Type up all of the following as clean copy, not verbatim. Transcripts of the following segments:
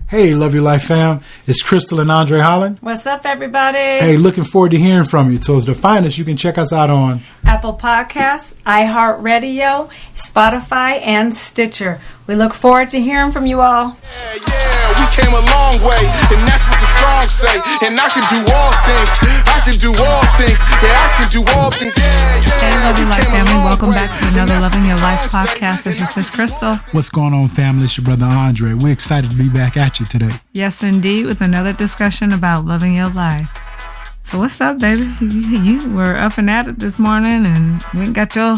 Hey, Love Your Life fam. It's Crystal and Andre Holland. What's up, everybody? Hey, looking forward to hearing from you. So to find us, you can check us out on Apple Podcasts, iHeartRadio, Spotify, and Stitcher. We look forward to hearing from you all. Yeah, we came a long way, and that's what the song say. And I can do all things. I can do all things. Yeah, I can do all things. Hey, Love Your Life family. Welcome back to another Loving Your Life podcast. This is Sis Crystal. What's going on, family? It's your brother Andre. We're excited to be back at you today. Yes, indeed, with another discussion about loving your life. So what's up, baby? You were up and at it this morning, and we got your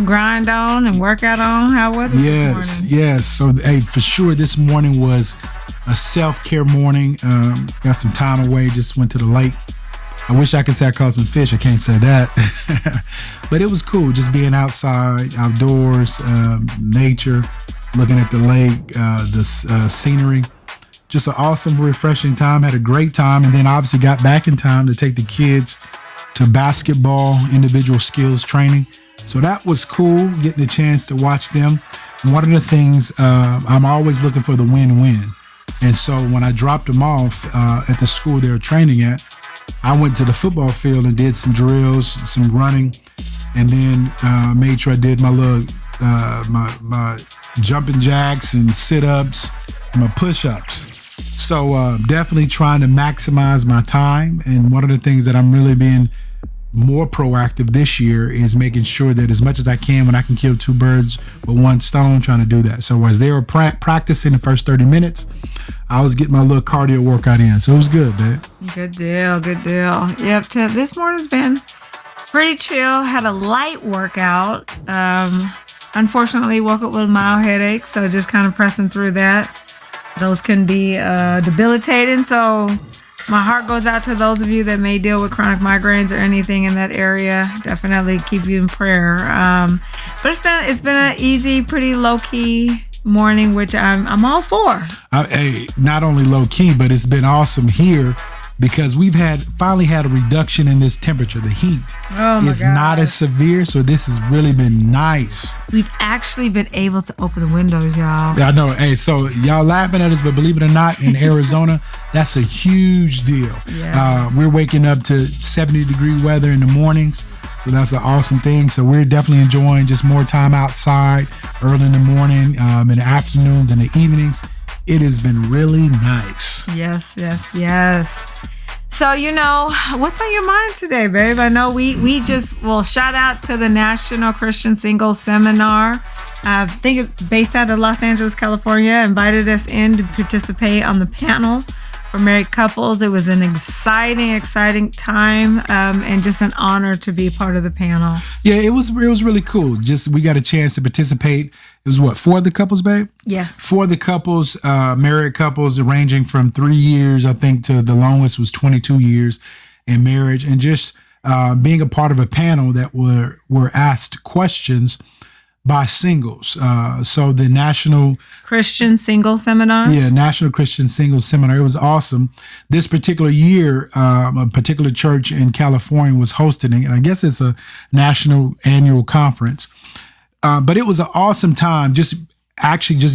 grind on and workout on. How was it this morning? Yes. So, hey, for sure, this morning was a self-care morning. Got some time away. Just went to the lake. I wish I could say I caught some fish. I can't say that. But it was cool just being outside, outdoors, nature, looking at the lake, the scenery. Just an awesome, refreshing time. Had a great time. And then obviously got back in time to take the kids to basketball, individual skills training. So that was cool, getting a chance to watch them. And one of the things, I'm always looking for the win-win. And so when I dropped them off at the school they were training at, I went to the football field and did some drills, some running, and then made sure I did my little, my jumping jacks and sit-ups, and my push-ups. So definitely trying to maximize my time. And one of the things that I'm really being more proactive this year is making sure that as much as I can, when I can kill two birds with one stone, trying to do that. So as they were practicing the first 30 minutes, I was getting my little cardio workout in. So it was good, man. Good deal. Yep, this morning's been pretty chill. Had a light workout. Unfortunately, woke up with a mild headache, so just kind of pressing through that. Those can be debilitating, so my heart goes out to those of you that may deal with chronic migraines or anything in that area. Definitely keep you in prayer. But it's been an easy, pretty low key morning, which I'm all for. Hey, not only low key, but it's been awesome here because we've finally had a reduction in this temperature. The heat is not as severe, so this has really been nice. We've actually been able to open the windows, y'all. Yeah, I know. Hey, so y'all laughing at us, but believe it or not, in Arizona, that's a huge deal. Yes. We're waking up to 70-degree weather in the mornings, so that's an awesome thing. So we're definitely enjoying just more time outside early in the morning, in the afternoons and the evenings. It has been really nice. Yes. So, what's on your mind today, babe? I know we shout out to the National Christian Singles Seminar. I think it's based out of Los Angeles, California, invited us in to participate on the panel for married couples. It was an exciting time, and just an honor to be part of the panel. Yeah, it was really cool. Just we got a chance to participate. It was 4 of the couples, babe? Yes. 4 of the couples, married couples ranging from 3 years, I think, to the longest was 22 years in marriage. And just being a part of a panel that were asked questions by singles. So the National Christian Single Seminar? Yeah, National Christian Single Seminar. It was awesome. This particular year, a particular church in California was hosting it. And I guess it's a national annual conference. But it was an awesome time, just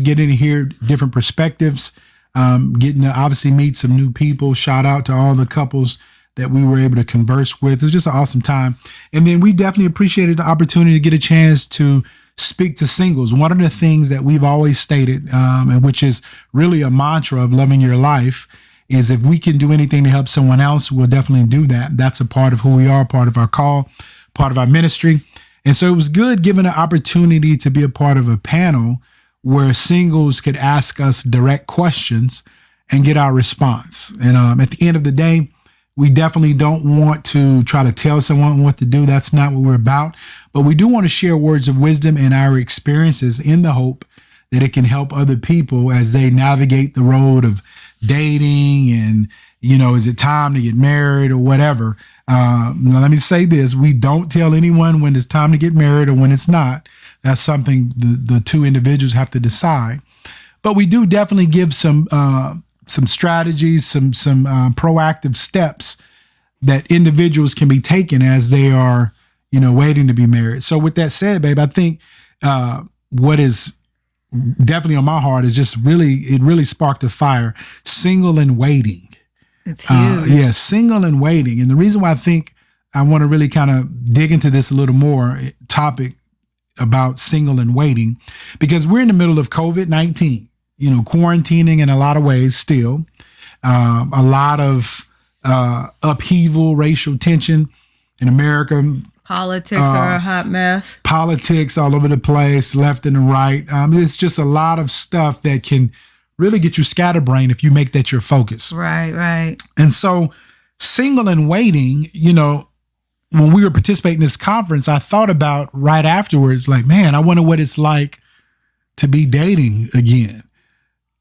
getting to hear different perspectives, getting to obviously meet some new people. Shout out to all the couples that we were able to converse with. It was just an awesome time. And then we definitely appreciated the opportunity to get a chance to speak to singles. One of the things that we've always stated, and which is really a mantra of loving your life, is if we can do anything to help someone else, we'll definitely do that. That's a part of who we are, part of our call, part of our ministry. And so it was good given an opportunity to be a part of a panel where singles could ask us direct questions and get our response. And at the end of the day, we definitely don't want to try to tell someone what to do. That's not what we're about. But we do want to share words of wisdom and our experiences in the hope that it can help other people as they navigate the road of dating and, is it time to get married or whatever. Let me say this. We don't tell anyone when it's time to get married or when it's not. That's something the two individuals have to decide. But we do definitely give some strategies, some proactive steps that individuals can be taking as they are, waiting to be married. So with that said, babe, I think what is definitely on my heart is just it really sparked a fire. Single and waiting. It's huge. Single and waiting. And the reason why I think I want to really kind of dig into this a little more topic about single and waiting, because we're in the middle of COVID-19, quarantining in a lot of ways still, a lot of upheaval, racial tension in America. Politics are a hot mess. Politics all over the place, left and right. It's just a lot of stuff that can really get you scatterbrained if you make that your focus. Right. And so single and waiting, when we were participating in this conference, I thought about right afterwards, like, man, I wonder what it's like to be dating again.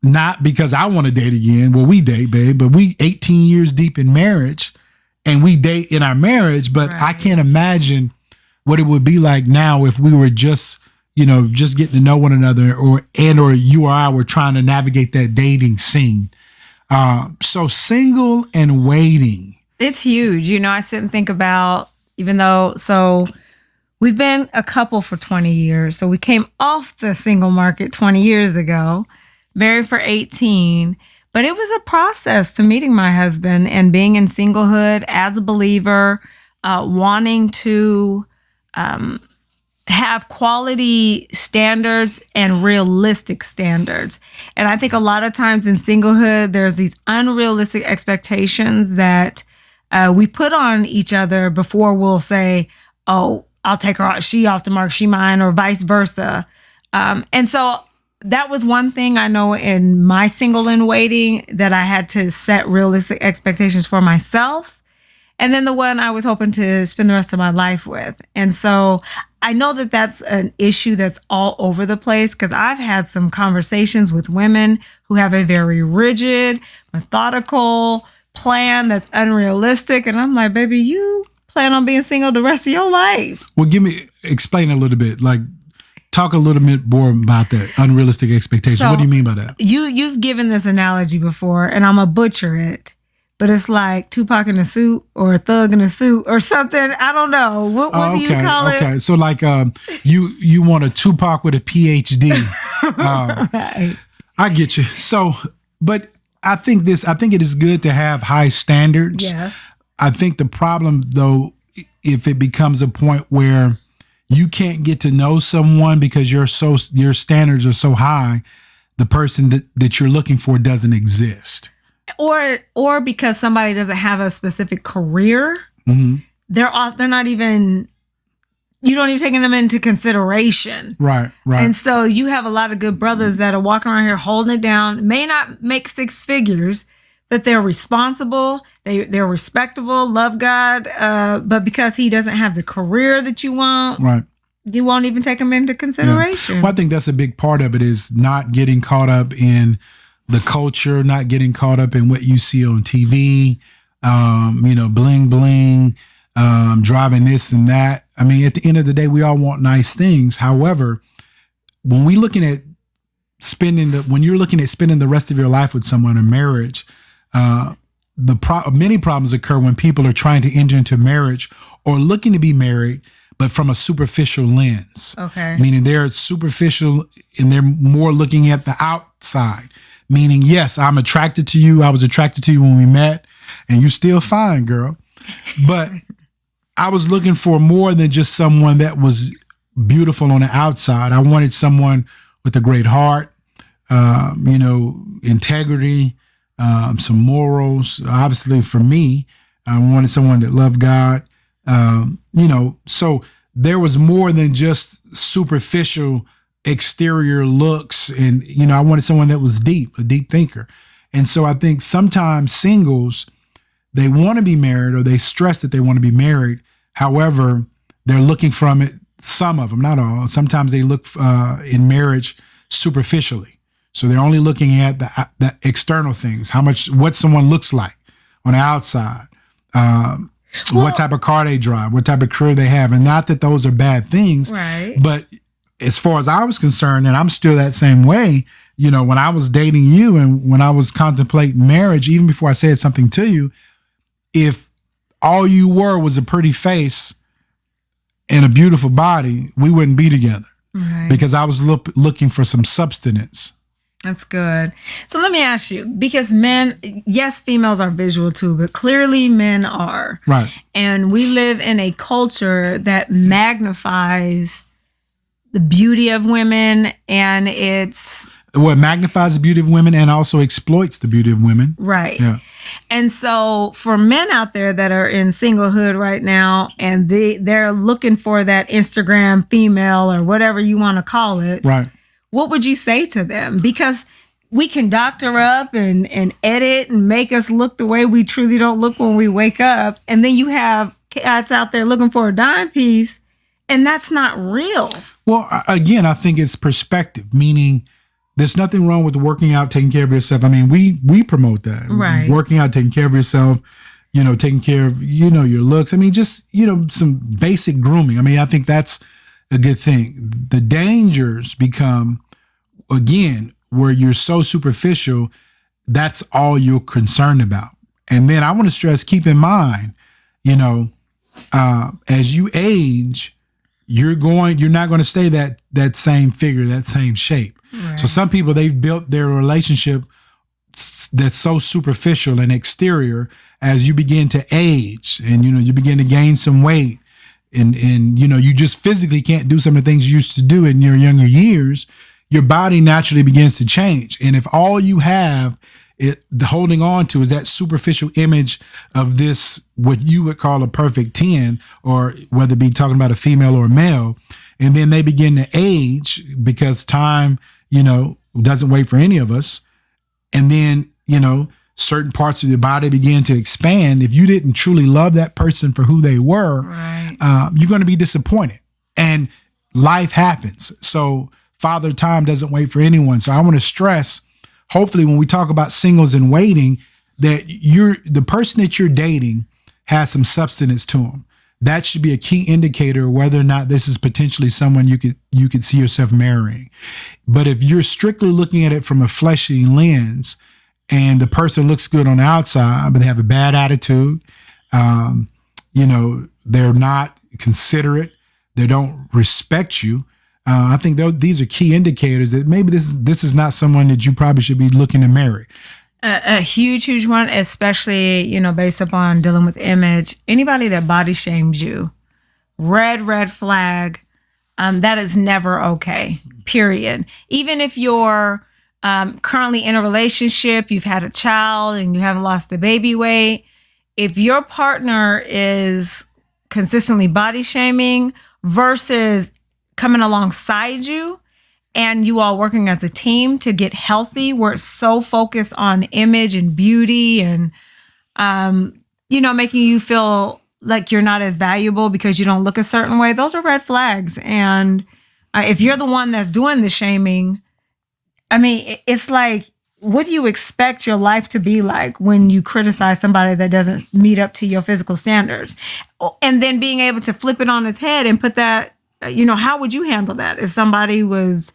Not because I want to date again. Well, we date, babe, but we 18 years deep in marriage and we date in our marriage, but right. I can't imagine what it would be like now if we were just getting to know one another or you or I were trying to navigate that dating scene. So single and waiting. It's huge. I sit and think about, we've been a couple for 20 years. So we came off the single market 20 years ago, married for 18. But it was a process to meeting my husband and being in singlehood as a believer, wanting to have quality standards and realistic standards. And I think a lot of times in singlehood, there's these unrealistic expectations that we put on each other before we'll say, oh, I'll take her, she off the mark, she mine, or vice versa. And so that was one thing I know in my single and waiting, that I had to set realistic expectations for myself. And then the one I was hoping to spend the rest of my life with. And so I know that that's an issue that's all over the place, because I've had some conversations with women who have a very rigid, methodical plan that's unrealistic. And I'm like, baby, you plan on being single the rest of your life. Well, explain a little bit, like talk a little bit more about that unrealistic expectation. So, what do you mean by that? You've given this analogy before, and I'm going to butcher it. But it's like Tupac in a suit or a thug in a suit or something. I don't know. What do you call it? Okay, so like you want a Tupac with a PhD. Right. I get you. So, but I think it is good to have high standards. Yes. I think the problem, though, if it becomes a point where you can't get to know someone because your standards are so high, the person that you're looking for doesn't exist. Or because somebody doesn't have a specific career, mm-hmm. they're not even, you don't even taking them into consideration. Right. And so you have a lot of good brothers that are walking around here holding it down, may not make six figures, but they're responsible, they're respectable, love God, but because he doesn't have the career that you want, right, you won't even take him into consideration. Yeah. Well, I think that's a big part of it, is not getting caught up in the culture, not getting caught up in what you see on TV, bling, bling, driving this and that. I mean, at the end of the day, we all want nice things. However, when you're looking at spending the rest of your life with someone in marriage, many problems occur when people are trying to enter into marriage or looking to be married, but from a superficial lens. Okay. Meaning they're superficial and they're more looking at the outside. Meaning, yes, I'm attracted to you. I was attracted to you when we met, and you're still fine, girl. But I was looking for more than just someone that was beautiful on the outside. I wanted someone with a great heart, integrity, some morals. Obviously, for me, I wanted someone that loved God. So there was more than just superficial exterior looks, and I wanted someone that was a deep thinker. And so I think sometimes singles, they want to be married, or they stress that they want to be married. However, they're looking from it, some of them, not all, sometimes they look in marriage superficially. So they're only looking at the external things, what someone looks like on the outside, what type of car they drive, what type of career they have. And not that those are bad things, right? But as far as I was concerned, and I'm still that same way, when I was dating you and when I was contemplating marriage, even before I said something to you, if all you were was a pretty face and a beautiful body, we wouldn't be together. Right. because I was looking for some substance. That's good. So let me ask you, because men, yes, females are visual too, but clearly men are. Right. And we live in a culture that magnifies the beauty of women, and it's What magnifies the beauty of women and also exploits the beauty of women. right. Yeah. And so for men out there that are in singlehood right now, and they're looking for that Instagram female or whatever you want to call it, Right. what would you say to them? Because we can doctor up and edit and make us look the way we truly don't look when we wake up. And then you have cats out there looking for a dime piece, and that's not real. Well, again, I think it's perspective, meaning there's nothing wrong with working out, taking care of yourself. I mean, we promote that. Right. Working out, taking care of yourself, taking care of, your looks. I mean, just, some basic grooming. I mean, I think that's a good thing. The dangers become, again, where you're so superficial, that's all you're concerned about. And then I want to stress, keep in mind, as you age, you're not going to stay that same figure, that same shape. Right. So some people, they've built their relationship that's so superficial and exterior. As you begin to age and, you begin to gain some weight and you just physically can't do some of the things you used to do in your younger years, your body naturally begins to change. And if all you have the holding on to is that superficial image of this, what you would call a perfect 10, or whether it be talking about a female or a male, and then they begin to age because time, doesn't wait for any of us. And then, certain parts of your body begin to expand. If you didn't truly love that person for who they were, Right. You're going to be disappointed. And life happens. So Father Time doesn't wait for anyone. So I want to stress, hopefully when we talk about singles and waiting, that the person that you're dating has some substance to them. That should be a key indicator of whether or not this is potentially someone you could see yourself marrying. But if you're strictly looking at it from a fleshy lens and the person looks good on the outside, but they have a bad attitude, they're not considerate, they don't respect you, I think these are key indicators that maybe this is not someone that you probably should be looking to marry. A huge one, especially, based upon dealing with image. Anybody that body shames you, red flag, that is never okay, period. Even if you're currently in a relationship, you've had a child and you haven't lost the baby weight, if your partner is consistently body shaming versus coming alongside you, and you all working as a team to get healthy, where it's so focused on image and beauty and, making you feel like you're not as valuable because you don't look a certain way, those are red flags. And if you're the one that's doing the shaming, I mean, it's like, what do you expect your life to be like when you criticize somebody that doesn't meet up to your physical standards? And then being able to flip it on its head and put that, how would you handle that if somebody was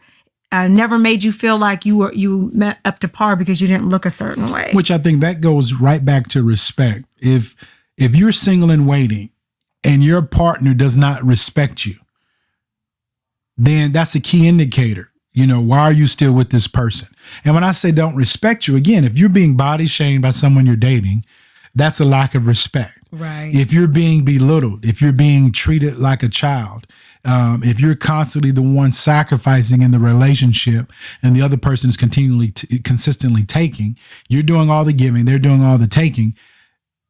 never made you feel like you met up to par because you didn't look a certain way? Which I think that goes right back to respect. If you're single and waiting and your partner does not respect you, then that's a key indicator. Why are you still with this person? And when I say don't respect you, again, if you're being body shamed by someone you're dating, that's a lack of respect. Right. If you're being belittled, if you're being treated like a child, if you're constantly the one sacrificing in the relationship and the other person is consistently taking, you're doing all the giving, they're doing all the taking.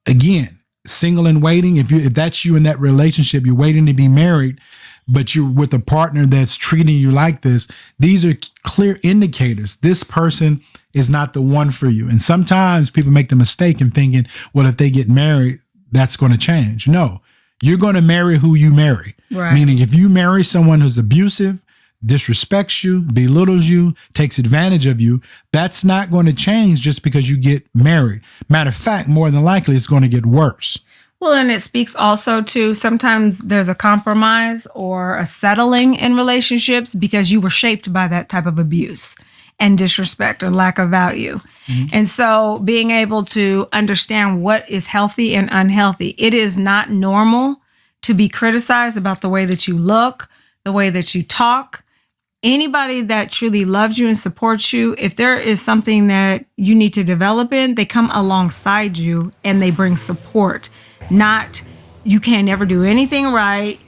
Again, single and waiting, if that's you in that relationship, you're waiting to be married, but you're with a partner that's treating you like this, these are clear indicators. This person is not the one for you. And sometimes people make the mistake in thinking, well, if they get married, that's going to change. No, you're going to marry who you marry. Right. Meaning if you marry someone who's abusive, disrespects you, belittles you, takes advantage of you, that's not going to change just because you get married. Matter of fact, more than likely, it's going to get worse. Well, and it speaks also to sometimes there's a compromise or a settling in relationships because you were shaped by that type of abuse and disrespect or lack of value. Mm-hmm. And so being able to understand what is healthy and unhealthy, it is not normal to be criticized about the way that you look, the way that you talk. anybody that truly loves you and supports you, if there is something that you need to develop in, they come alongside you and they bring support. Not, you can't never do anything right.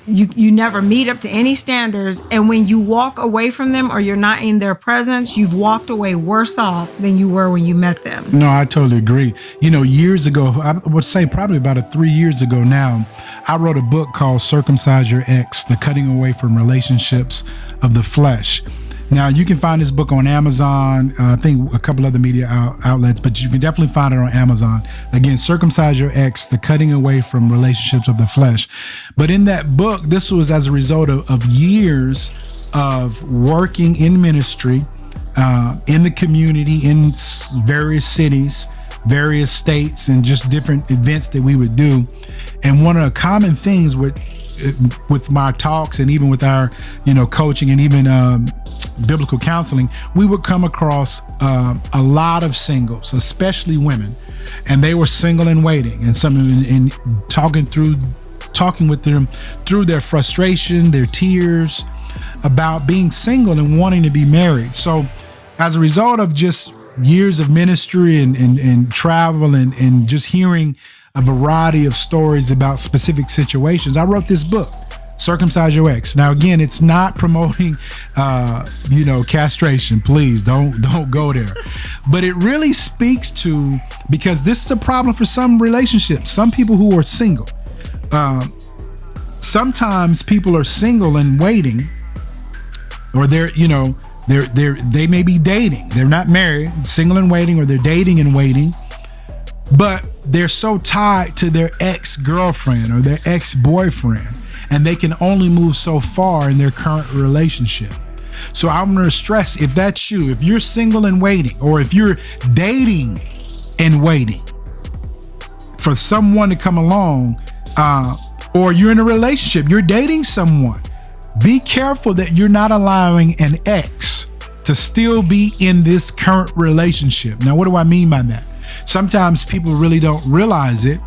You never meet up to any standards. And when you walk away from them or you're not in their presence, you've walked away worse off than you were when you met them. No, I totally agree. Years ago, I would say probably about 3 years ago now, I wrote a book called Circumcise Your Ex, The Cutting Away from Relationships of the Flesh. Now, you can find this book on Amazon, I think a couple other media outlets, but you can definitely find it on Amazon. Again, Circumcise Your Ex, The Cutting Away from Relationships of the Flesh. But in that book, this was as a result of years of working in ministry, in the community, in various cities, various states, and just different events that we would do. And one of the common things with my talks and even with our, coaching and even biblical counseling, we would come across a lot of singles, especially women, and they were single and waiting, and talking with them through their frustration, their tears about being single and wanting to be married. So as a result of just years of ministry and travel and just hearing a variety of stories about specific situations, I wrote this book, Circumcise Your Ex. Now, again, it's not promoting, castration. Please don't go there. But it really speaks to, because this is a problem for some relationships, some people who are single. Sometimes people are single and waiting, or they may be dating. They're not married, single and waiting, or they're dating and waiting, but they're so tied to their ex-girlfriend or their ex-boyfriend, and they can only move so far in their current relationship. So I'm going to stress, if that's you, if you're single and waiting, or if you're dating and waiting for someone to come along, or you're in a relationship, you're dating someone, be careful that you're not allowing an ex to still be in this current relationship. Now, what do I mean by that? Sometimes people really don't realize it,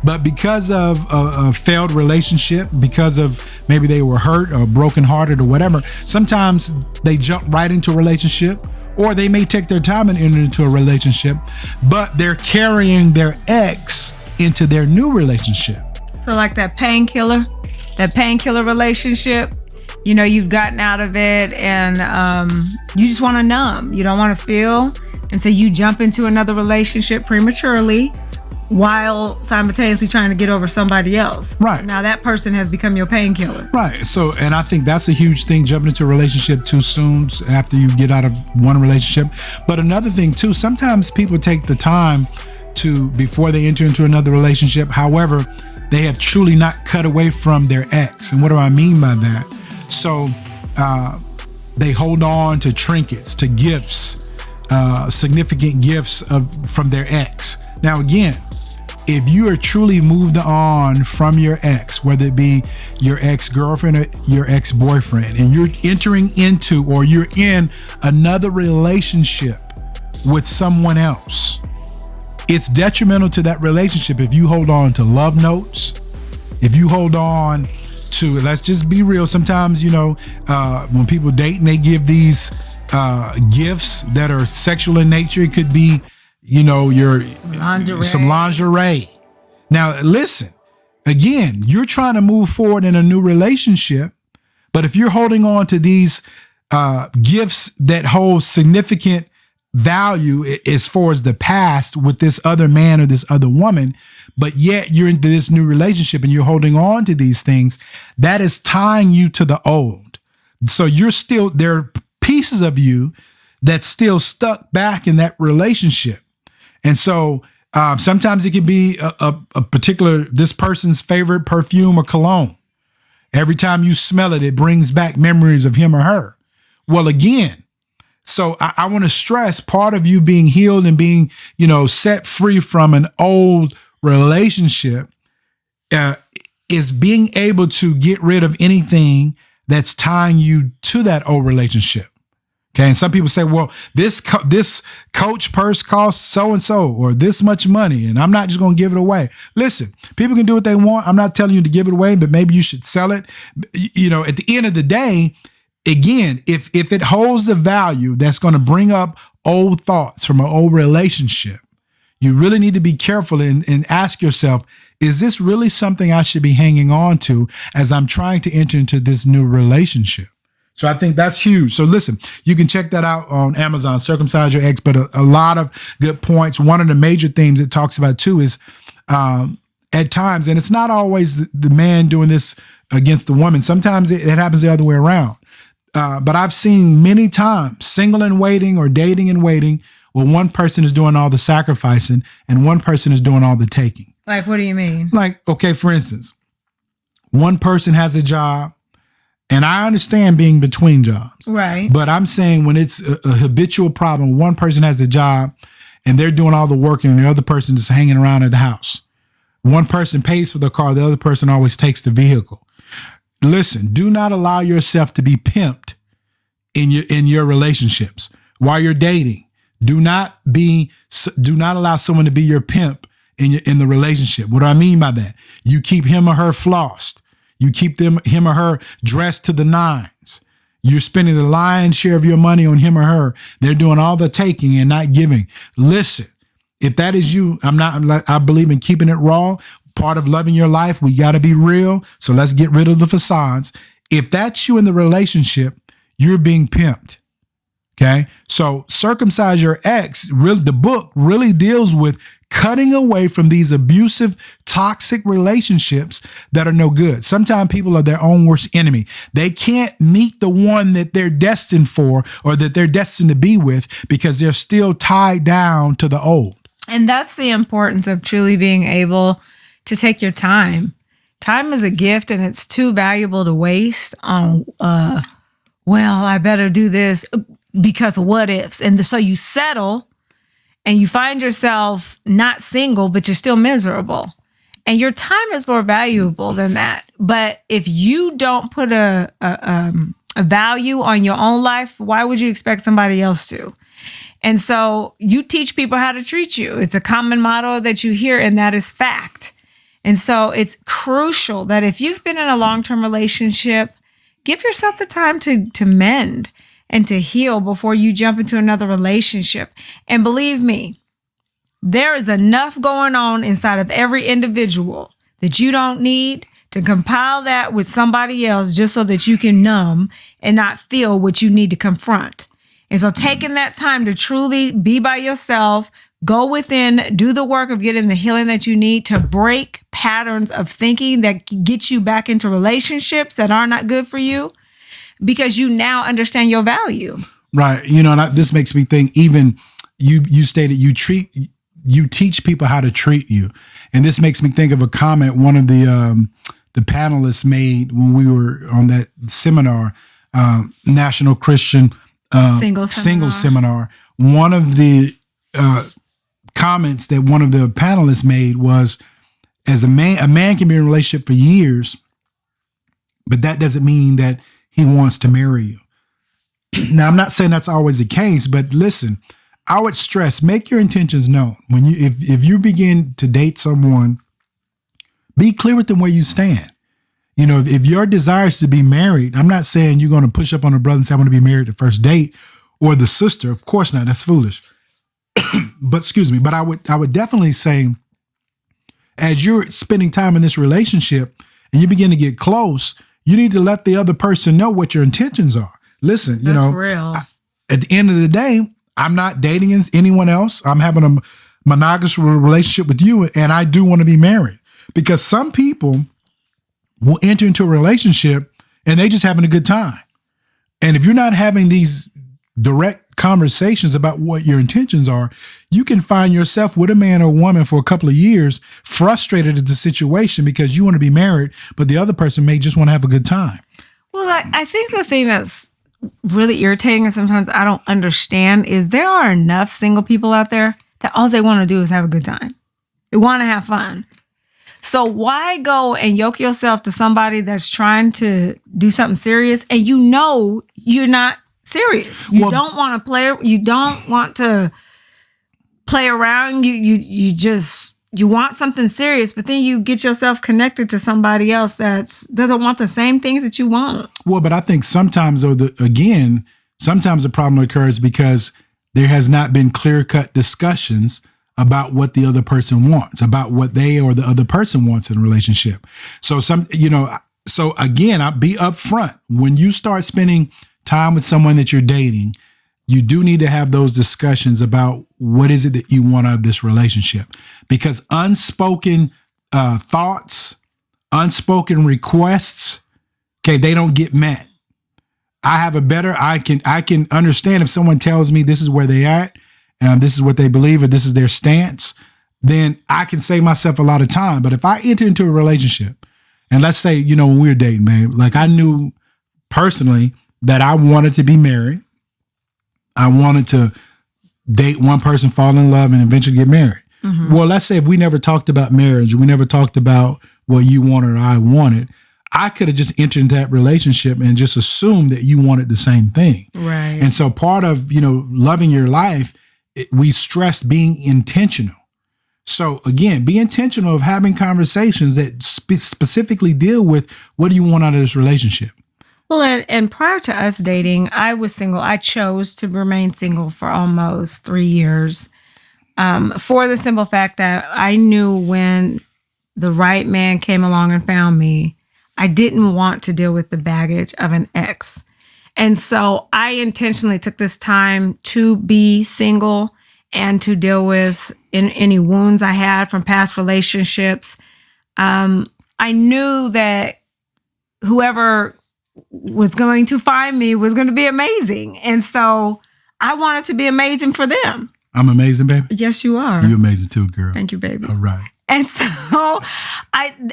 but because of a failed relationship, because of maybe they were hurt or brokenhearted or whatever, sometimes they jump right into a relationship, or they may take their time and enter into a relationship, but they're carrying their ex into their new relationship. So like that painkiller relationship, you've gotten out of it and you just want to numb. You don't want to feel. And so you jump into another relationship prematurely while simultaneously trying to get over somebody else. Right. Now that person has become your painkiller. Right. So, and I think that's a huge thing, jumping into a relationship too soon after you get out of one relationship. But another thing too, sometimes people take the time before they enter into another relationship. However, they have truly not cut away from their ex. And what do I mean by that? So they hold on to trinkets, to gifts, significant gifts from their ex. Now, again, if you are truly moved on from your ex, whether it be your ex-girlfriend or your ex-boyfriend, and you're entering into, or you're in another relationship with someone else, it's detrimental to that relationship if you hold on to love notes, if you hold on to, let's just be real, sometimes, when people date and they give these gifts that are sexual in nature, it could be, your some lingerie. Now, listen, again, you're trying to move forward in a new relationship, but if you're holding on to these gifts that hold significant value as far as the past with this other man or this other woman, but yet you're into this new relationship and you're holding on to these things, that is tying you to the old. So there are pieces of you that's still stuck back in that relationship. And so sometimes it can be a particular, this person's favorite perfume or cologne. Every time you smell it, it brings back memories of him or her. Well, again, so I want to stress, part of you being healed and being, set free from an old relationship is being able to get rid of anything that's tying you to that old relationship. Okay. And some people say, well, this Coach purse costs so-and-so, or this much money, and I'm not just going to give it away. Listen, people can do what they want. I'm not telling you to give it away, but maybe you should sell it. At the end of the day, again, if it holds the value that's going to bring up old thoughts from an old relationship, you really need to be careful and ask yourself, is this really something I should be hanging on to as I'm trying to enter into this new relationship? So I think that's huge. So listen, you can check that out on Amazon, Circumcise Your Ex, but a lot of good points. One of the major themes it talks about too is at times, and it's not always the man doing this against the woman. Sometimes it happens the other way around. But I've seen many times single and waiting or dating and waiting where one person is doing all the sacrificing and one person is doing all the taking. Like, what do you mean? Like, okay, for instance, one person has a job, and I understand being between jobs. Right. But I'm saying when it's a habitual problem, one person has a job and they're doing all the work and the other person is hanging around at the house. One person pays for the car, the other person always takes the vehicle. Listen, do not allow yourself to be pimped in your relationships while you're dating. Do not allow someone to be your pimp in the relationship. What do I mean by that? You keep him or her flossed. You keep him or her dressed to the nines. You're spending the lion's share of your money on him or her. They're doing all the taking and not giving. Listen, if that is you, I believe in keeping it raw. Part of loving your life, we got to be real. So let's get rid of the facades. If that's you in the relationship, you're being pimped. Okay. So Circumcise Your Ex, the book really deals with cutting away from these abusive, toxic relationships that are no good. Sometimes people are their own worst enemy. They can't meet the one that they're destined for or that they're destined to be with because they're still tied down to the old. And that's the importance of truly being able to take your time. Time is a gift and it's too valuable to waste on, well, I better do this because of what ifs. And so you settle and you find yourself not single, but you're still miserable. And your time is more valuable than that. But if you don't put a value on your own life, why would you expect somebody else to? And so you teach people how to treat you. It's a common motto that you hear, and that is fact. And so it's crucial that if you've been in a long-term relationship, give yourself the time to mend and to heal before you jump into another relationship. And believe me, there is enough going on inside of every individual that you don't need to compile that with somebody else just so that you can numb and not feel what you need to confront. And so taking that time to truly be by yourself, go within, do the work of getting the healing that you need to break patterns of thinking that get you back into relationships that are not good for you, because you now understand your value. Right. And this makes me think, even you stated you teach people how to treat you. And this makes me think of a comment one of the panelists made when we were on that seminar, National Christian Single Seminar. One of the comments that one of the panelists made was, as a man can be in a relationship for years, but that doesn't mean that he wants to marry you. Now, I'm not saying that's always the case, but listen, I would stress, make your intentions known. If you begin to date someone, be clear with them where you stand. If your desire is to be married, I'm not saying you're going to push up on a brother and say, I want to be married at first date, or the sister. Of course not. That's foolish. But I would definitely say, as you're spending time in this relationship and you begin to get close, you need to let the other person know what your intentions are. Listen, That's real. At the end of the day, I'm not dating anyone else. I'm having a monogamous relationship with you, and I do want to be married. Because some people will enter into a relationship and they just having a good time. And if you're not having these direct conversations about what your intentions are, you can find yourself with a man or woman for a couple of years, frustrated at the situation because you want to be married, but the other person may just want to have a good time. Well, I think the thing that's really irritating and sometimes I don't understand is there are enough single people out there that all they want to do is have a good time. They want to have fun. So why go and yoke yourself to somebody that's trying to do something serious and you're not serious? You don't want to play. You don't want to play around. You just you want something serious, but then you get yourself connected to somebody else that doesn't want the same things that you want. Well, but I think sometimes, sometimes the problem occurs because there has not been clear-cut discussions about what the other person wants, about what they or the other person wants in a relationship. So I'll be upfront. When you start spending time with someone that you're dating, you do need to have those discussions about what is it that you want out of this relationship, because unspoken thoughts, unspoken requests, okay, they don't get met. I can understand if someone tells me this is where they at, this is what they believe, or this is their stance, then I can save myself a lot of time. But if I enter into a relationship, and let's say, when we were dating, babe, like I knew personally that I wanted to be married. I wanted to date one person, fall in love, and eventually get married. Mm-hmm. Well, let's say if we never talked about marriage, we never talked about what you wanted or I wanted, I could have just entered into that relationship and just assumed that you wanted the same thing. Right. And so part of, loving your life, we stress being intentional. So again, be intentional of having conversations that specifically deal with what do you want out of this relationship. Well, and prior to us dating, I was single. I chose to remain single for almost 3 years for the simple fact that I knew when the right man came along and found me, I didn't want to deal with the baggage of an ex. And so I intentionally took this time to be single and to deal with any wounds I had from past relationships. I knew that whoever was going to find me was going to be amazing. And so I wanted to be amazing for them. I'm amazing, baby? Yes, you are. You're amazing too, girl. Thank you, baby. All right. And so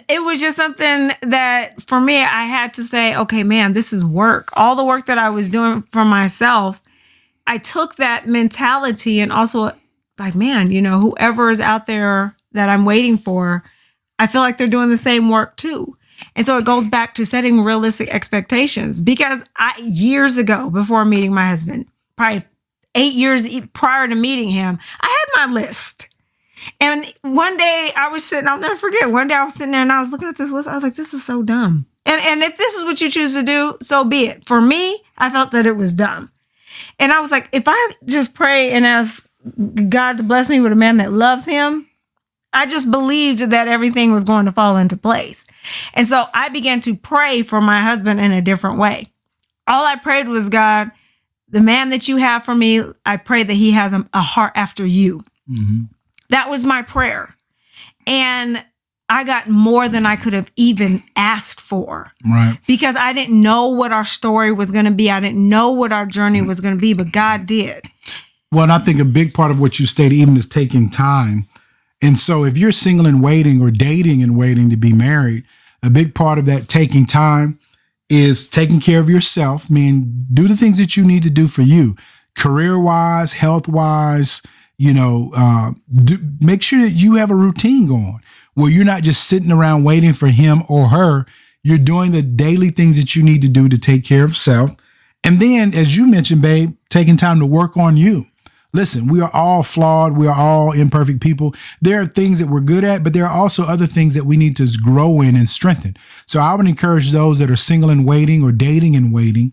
it was just something that for me, I had to say, okay, man, this is work. All the work that I was doing for myself, I took that mentality and also like, man, whoever is out there that I'm waiting for, I feel like they're doing the same work too. And so it goes back to setting realistic expectations, because years ago, before meeting my husband, probably 8 years prior to meeting him, I had my list. And one day I was sitting, I'll never forget, one day I was sitting there and I was looking at this list. I was like, this is so dumb. And if this is what you choose to do, so be it. For me, I felt that it was dumb. And I was like, if I just pray and ask God to bless me with a man that loves him, I just believed that everything was going to fall into place. And so I began to pray for my husband in a different way. All I prayed was, God, the man that you have for me, I pray that he has a heart after you. Mm-hmm. That was my prayer. And I got more than I could have even asked for. Right. Because I didn't know what our story was going to be. I didn't know what our journey was going to be, but God did. Well, and I think a big part of what you stated even is taking time. And so if you're single and waiting, or dating and waiting to be married, a big part of that taking time is taking care of yourself. I mean, do the things that you need to do for you, career-wise, health-wise, make sure that you have a routine going where you're not just sitting around waiting for him or her. You're doing the daily things that you need to do to take care of self. And then, as you mentioned, babe, taking time to work on you. Listen, we are all flawed. We are all imperfect people. There are things that we're good at, but there are also other things that we need to grow in and strengthen. So I would encourage those that are single and waiting, or dating and waiting,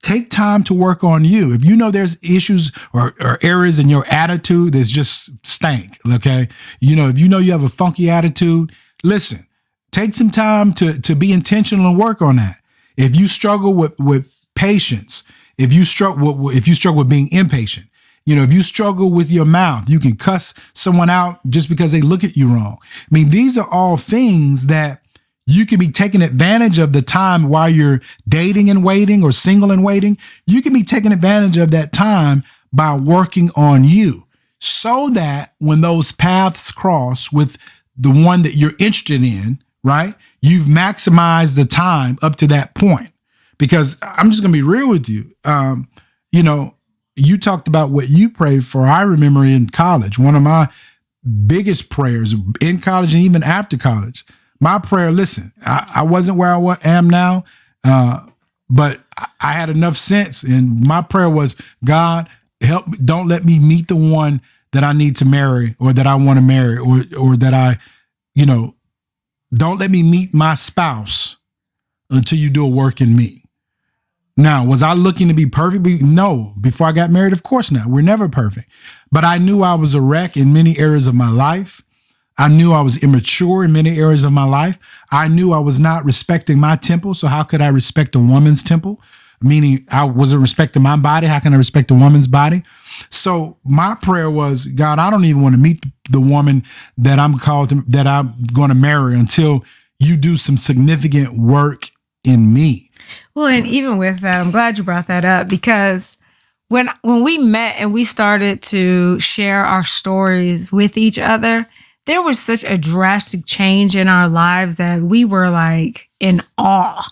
take time to work on you. If you know there's issues or areas in your attitude that's just stank, okay? If you know you have a funky attitude, listen, take some time to be intentional and work on that. If you struggle with patience, if you struggle with being impatient, if you struggle with your mouth, you can cuss someone out just because they look at you wrong. I mean, these are all things that you can be taking advantage of the time while you're dating and waiting, or single and waiting. You can be taking advantage of that time by working on you, so that when those paths cross with the one that you're interested in, right, you've maximized the time up to that point. Because I'm just going to be real with you. You talked about what you prayed for. I remember in college, one of my biggest prayers in college and even after college, my prayer, listen, I wasn't where I am now, but I had enough sense. And my prayer was, God, don't let me meet the one that I need to marry or that I want to marry or that I, don't let me meet my spouse until you do a work in me. Now, was I looking to be perfect? No. Before I got married, of course not. We're never perfect. But I knew I was a wreck in many areas of my life. I knew I was immature in many areas of my life. I knew I was not respecting my temple. So how could I respect a woman's temple? Meaning I wasn't respecting my body. How can I respect a woman's body? So my prayer was, God, I don't even want to meet the woman that I'm going to marry until you do some significant work in me. Well, and even with that, I'm glad you brought that up, because when we met and we started to share our stories with each other, there was such a drastic change in our lives that we were like in awe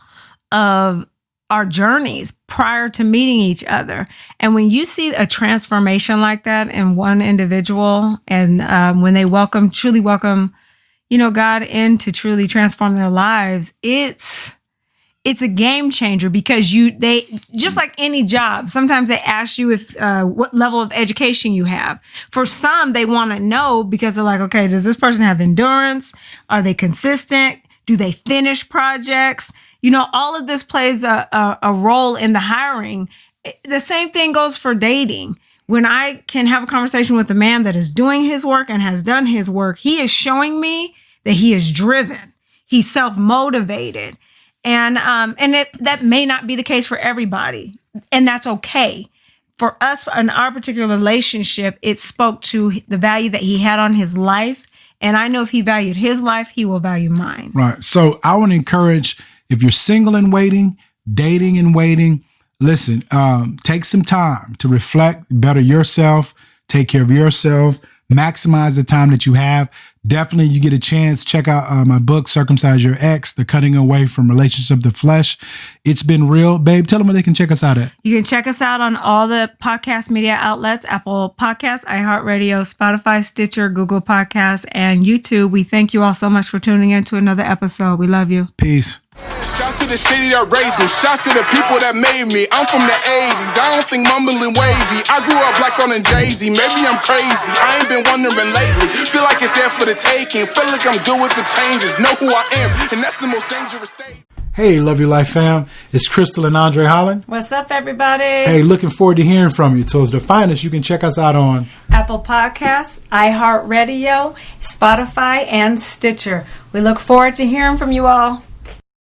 of our journeys prior to meeting each other. And when you see a transformation like that in one individual, and when they truly welcome, God in to truly transform their lives, it's a game changer, because they just like any job. Sometimes they ask you if what level of education you have. For some, they want to know because they're like, okay, does this person have endurance? Are they consistent? Do they finish projects? All of this plays a role in the hiring. The same thing goes for dating. When I can have a conversation with a man that is doing his work and has done his work, he is showing me that he is driven. He's self-motivated. And that may not be the case for everybody, and that's okay. For us, in our particular relationship, it spoke to the value that he had on his life, and I know if he valued his life, he will value mine. Right. So I want to encourage, if you're single and waiting, dating and waiting, listen, take some time to reflect, better yourself, take care of yourself, maximize the time that you have. Definitely, you get a chance, check out my book, Circumcise Your Ex, The Cutting Away from Relationship to Flesh. It's been real. Babe, tell them where they can check us out at. You can check us out on all the podcast media outlets, Apple Podcasts, iHeartRadio, Spotify, Stitcher, Google Podcasts, and YouTube. We thank you all so much for tuning in to another episode. We love you. Peace. Shout to the city that raised me. Shout to the people that made me. I'm from the 80s. I don't think mumbling wavy. I grew up black on a Jay-Z. Maybe I'm crazy. I ain't been wondering lately. Feel like it's there for the taking. Feel like I'm good with the changes. Know who I am, and that's the most dangerous state. Hey, Love Your Life fam. It's Crystal and Andre Holland. What's up, everybody? Hey, looking forward to hearing from you. So to find us, you can check us out on Apple Podcasts, iHeartRadio, Spotify, and Stitcher. We look forward to hearing from you all.